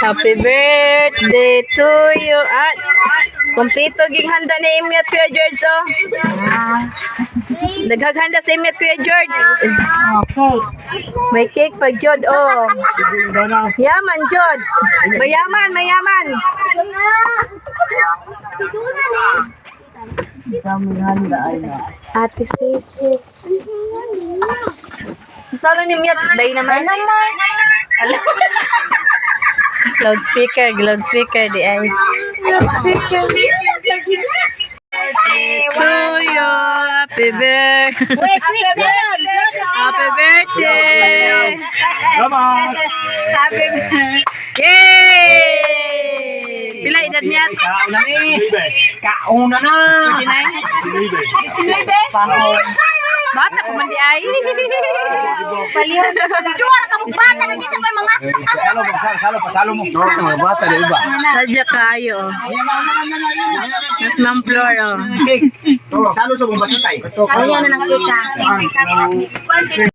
Happy birthday to you. At kompleto ging handa ni Imyat Kuya George oh. Naghahanda sa Imyat Kuya George. Okay. May cake pa Jod oh. Yaman Jod. Mayaman, mayaman. Ate Sisi. Saan ni Imyat? Day naman. Loudspeaker di ay. Loudspeaker. To you, happy birthday. Happy birthday. Selamat. Happy birthday. Yay! Pila edad niya? Kauna ni. Kauna na. 49? Bata ko man di ay. Palihon. Juara ka mo bata kasi sa mga Pasalo mo. Mga bata di ba? Sadya kayo. Mas ma'am Flor oh. Pasalo sa mga bata tay. Ayan na ng kita.